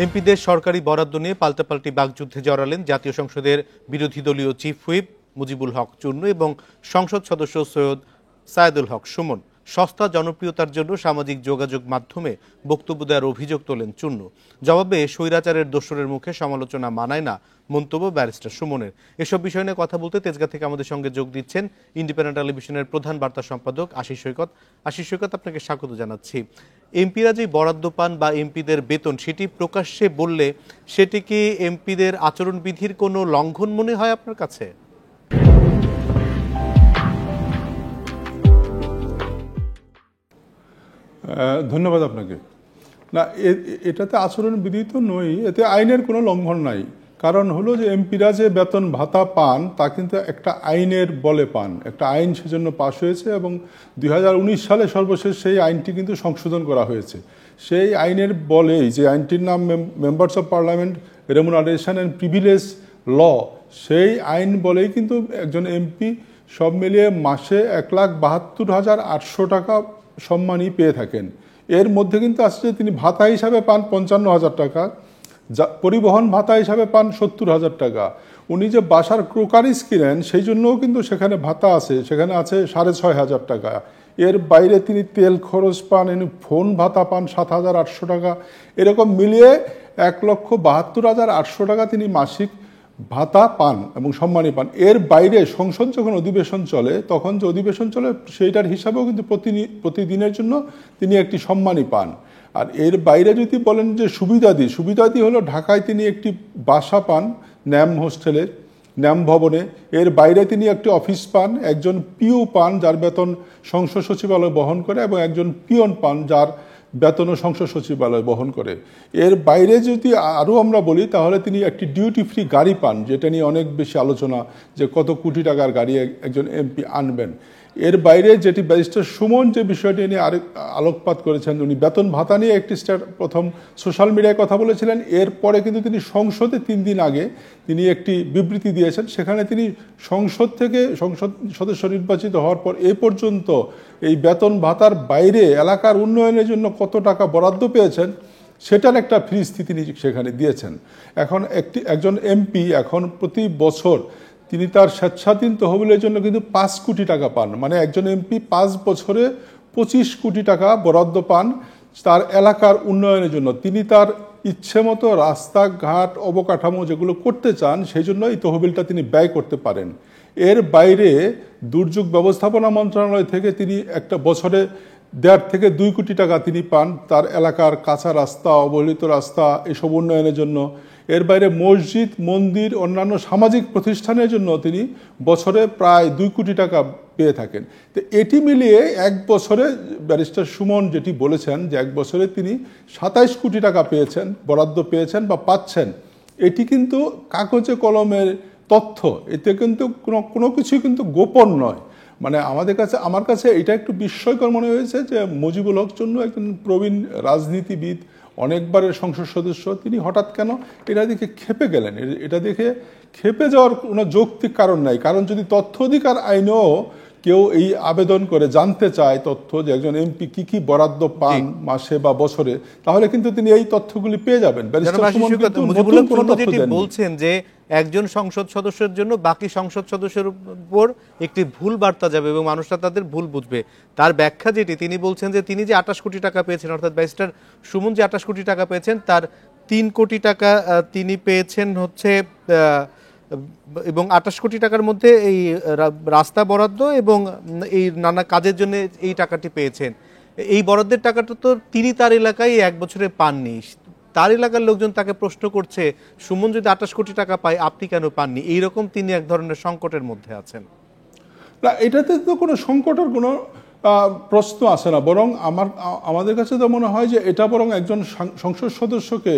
এমপিদের সরকারি বরাদ্দ নিয়ে পাল্টাপাল্টি বাকযুদ্ধে জড়ালেন জাতীয় সংসদের বিরোধী দলীয় চিফ হুইপ মুজিবুল হক চুন্নু এবং সংসদ সদস্য সৈয়দ সায়েদুল হক সুমন। সস্তা জনপ্রিয়তার জন্য সামাজিক যোগাযোগ মাধ্যমে বক্তব্য দেওয়ার অভিযোগ তোলেন চুন্নু। জবাবে স্বৈরাচারের দোসরের মুখে সমালোচনা মানায় না মন্তব্য ব্যারিস্টার সুমনের। এসব বিষয় নিয়ে কথা বলতে তেজগাঁ থেকে আমাদের সঙ্গে যোগ দিচ্ছেন ইন্ডিপেন্ডেন্ট টেলিভিশনের প্রধান বার্তা সম্পাদক আশিস সৈকত। আশিস সৈকত, আপনাকে স্বাগত জানাচ্ছি। এমপিরা যে বরাদ্দ পান বা এমপিদের বেতন সেটি প্রকাশ্যে বললে সেটি কি এমপিদের আচরণবিধির কোনো লঙ্ঘন মনে হয় আপনার কাছে? ধন্যবাদ আপনাকে। না, এটাতে আচরণবিধি তো নয়, এতে আইনের কোনো লঙ্ঘন নাই। কারণ হলো যে এমপিরা যে বেতন ভাতা পান তা কিন্তু একটা আইনের বলে পান, একটা আইন সেজন্য পাশ হয়েছে এবং 2019 সালে সর্বশেষ সেই আইনটি কিন্তু সংশোধন করা হয়েছে। সেই আইনের বলেই, যে আইনটির নাম members of parliament remuneration and privilege law, সেই আইন বলেই কিন্তু একজন এমপি সব মিলিয়ে মাসে 1,72,800 টাকা সম্মানী পেয়ে থাকেন। এর মধ্যে কিন্তু আসছে তিনি ভাতা হিসাবে পান 55,000 টাকা, পরিবহন ভাতা হিসাবে পান 70,000 টাকা। উনি যে বাসার ক্রোকারিজ কিনেন সেই জন্যও কিন্তু সেখানে ভাতা আছে, সেখানে আছে 6,500 টাকা। এর বাইরে তিনি তেল খরচ পান, ফোন ভাতা পান 7,800 টাকা। এরকম মিলিয়ে 1,72,800 টাকা তিনি মাসিক ভাতা পান এবং সম্মানী পান। এর বাইরে সংসদ যখন অধিবেশন চলে, তখন যে অধিবেশন চলে সেইটার হিসাবেও কিন্তু প্রতিদিনের জন্য তিনি একটি সম্মানী পান। আর এর বাইরে যদি বলেন যে সুবিধাদি হলো ঢাকায় তিনি একটি বাসা পান ন্যাম হোস্টেলে, ন্যাম ভবনে। এর বাইরে তিনি একটি অফিস পান, একজন পিও পান যার বেতন সংসদ সচিবালয় বহন করে, এবং একজন পিয়ন পান যার বেতনও সংসদ সচিবালয় বহন করে। এর বাইরে যদি আরও আমরা বলি তাহলে তিনি একটি ডিউটি ফ্রি গাড়ি পান, যেটা নিয়ে অনেক বেশি আলোচনা যে কত কোটি টাকার গাড়ি একজন এমপি আনবেন। এর বাইরে যেটি ব্যারিস্টার সুমন যে বিষয়টি নিয়ে আরেক আলোকপাত করেছেন, উনি বেতন ভাতা নিয়ে একটি প্রথম সোশ্যাল মিডিয়ায় কথা বলেছিলেন। এরপরে কিন্তু তিনি সংসদে 3 দিন আগে তিনি একটি বিবৃতি দিয়েছেন, সেখানে তিনি সংসদ সদস্য নির্বাচিত হওয়ার পর এ পর্যন্ত এই বেতন ভাতার বাইরে এলাকার উন্নয়নের জন্য কত টাকা বরাদ্দ পেয়েছেন সেটার একটা ফিরিস্তি তিনি সেখানে দিয়েছেন। এখন একজন এমপি এখন প্রতি বছর তিনি তার স্বেচ্ছাধীন তহবিলের জন্য কিন্তু 5 কোটি টাকা পান। মানে একজন এমপি 5 বছরে 25 কোটি টাকা বরাদ্দ পান তার এলাকার উন্নয়নের জন্য। তিনি তার ইচ্ছে মতো রাস্তাঘাট অবকাঠামো যেগুলো করতে চান সেই জন্য এই তহবিলটা তিনি ব্যয় করতে পারেন। এর বাইরে দুর্যোগ ব্যবস্থাপনা মন্ত্রণালয় থেকে তিনি একটা বছরে 1.5 থেকে 2 কোটি টাকা তিনি পান তার এলাকার কাঁচা রাস্তা, অবহেলিত রাস্তা এসব উন্নয়নের জন্য। এর বাইরে মসজিদ, মন্দির, অন্যান্য সামাজিক প্রতিষ্ঠানের জন্য তিনি বছরে প্রায় 2 কোটি টাকা পেয়ে থাকেন। তো এটি মিলিয়ে এক বছরে ব্যারিস্টার সুমন যেটি বলেছেন যে এক বছরে তিনি 27 কোটি টাকা পেয়েছেন, বরাদ্দ পেয়েছেন বা পাচ্ছেন। এটি কিন্তু কাগজে কলমের তথ্য, এতে কিন্তু কোনো কিছুই কিন্তু গোপন নয়। মানে আমার কাছে এটা একটু বিস্ময়কর মনে হয়েছে যে মুজিবুল হক চুন্নু একজন প্রবীণ রাজনীতিবিদ, অনেকবারের সংসদ সদস্য, তিনি হঠাৎ কেন এটা দেখে ক্ষেপে গেলেন। এটা দেখে ক্ষেপে যাওয়ার কোনো যৌক্তিক কারণ নাই। কারণ যদি তথ্য অধিকার আইনেও কেউ এই আবেদন করে জানতে চায় তথ্য যে একজন এমপি কি বরাদ্দ পান মাসে বা বছরে, তাহলে কিন্তু তিনি এই তথ্যগুলি পেয়ে যাবেন। বলছেন যে একজন সংসদ সদস্যের জন্য বাকি সংসদ সদস্যের উপর একটি ভুল বার্তা যাবে এবং মানুষরা তাদের ভুল বুঝবে। তার ব্যাখ্যা যেটি তিনি বলছেন যে তিনি যে 28 কোটি টাকা পেয়েছেন, অর্থাৎ ব্যারিস্টার সুমন যে 28 কোটি টাকা পেয়েছেন তার 3 কোটি টাকা তিনি পেয়েছেন হচ্ছে এবং 28 কোটি টাকার মধ্যে এই রাস্তা বরাদ্দ এবং এই নানা কাজের জন্য এই টাকাটি পেয়েছেন। এই বরাদ্দের টাকাটা তো তিনি তার এলাকায় 1 বছরে পাননি। তার এলাকার লোকজন তাকে প্রশ্ন করছে, সুমন যদি 28 কোটি টাকা পায় আপনি কেন পাননি? এইরকম তিনি এক ধরনের সংকটের মধ্যে আছেন। না, এটাতে তো কোনো সংকটের কোনো প্রশ্ন আসে না, বরং আমাদের কাছে তো মনে হয় যে এটা বরং একজন সংসদ সদস্যকে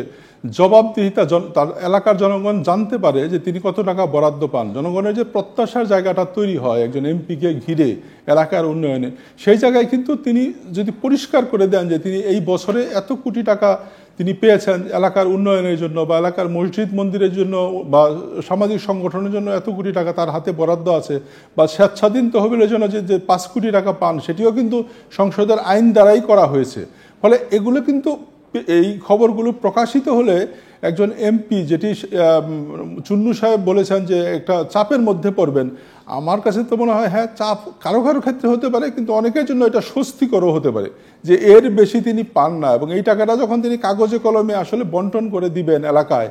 জবাবদিহিতা, তার এলাকার জনগণ জানতে পারে যে তিনি কত টাকা বরাদ্দ পান। জনগণের যে প্রত্যাশার জায়গাটা তৈরি হয় একজন এমপিকে ঘিরে এলাকার উন্নয়নে, সেই জায়গায় কিন্তু তিনি যদি পরিষ্কার করে দেন যে তিনি এই বছরে এত কোটি টাকা তিনি পেয়েছেন এলাকার উন্নয়নের জন্য বা এলাকার মসজিদ মন্দিরের জন্য বা সামাজিক সংগঠনের জন্য এত কোটি টাকা তার হাতে বরাদ্দ আছে, বা স্বেচ্ছাধীন তহবিলের জন্য যে 5 কোটি টাকা পান সেটিও কিন্তু সংসদের আইন দ্বারাই করা হয়েছে। ফলে এগুলো কিন্তু এই খবরগুলো প্রকাশিত হলে একজন এমপি, যেটি চুন্নু সাহেব বলেছেন যে একটা চাপের মধ্যে পড়বেন, আমার কাছে তো মনে হয় হ্যাঁ, চাপ কারো কারো ক্ষেত্রে হতে পারে, কিন্তু অনেকের জন্য এটা স্বস্তিকরও হতে পারে যে এর বেশি তিনি পান না, এবং এই টাকাটা যখন তিনি কাগজে কলমে আসলে বন্টন করে দিবেন এলাকায়,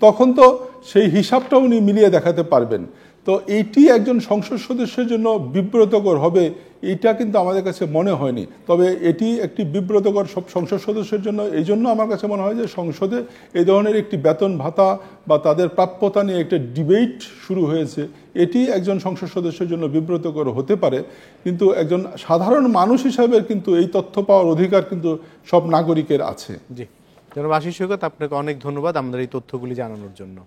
তখন তো সেই হিসাবটা উনি মিলিয়ে দেখাতে পারবেন। তো এইটি একজন সংসদ সদস্যের জন্য বিব্রতকর হবে, এইটা কিন্তু আমাদের কাছে মনে হয়নি। তবে এটি একটি বিব্রতকর সব সংসদ সদস্যের জন্য এই জন্য আমার কাছে মনে হয় যে সংসদে এই ধরনের একটি বেতন ভাতা বা তাদের প্রাপ্যতা নিয়ে একটা ডিবেট শুরু হয়েছে, এটি একজন সংসদ সদস্যের জন্য বিব্রতকর হতে পারে, কিন্তু একজন সাধারণ মানুষ হিসাবে কিন্তু এই তথ্য পাওয়ার অধিকার কিন্তু সব নাগরিকের আছে। জি, জনাব আশিস সৈকত, আপনাকে অনেক ধন্যবাদ আমাদের এই তথ্যগুলি জানানোর জন্য।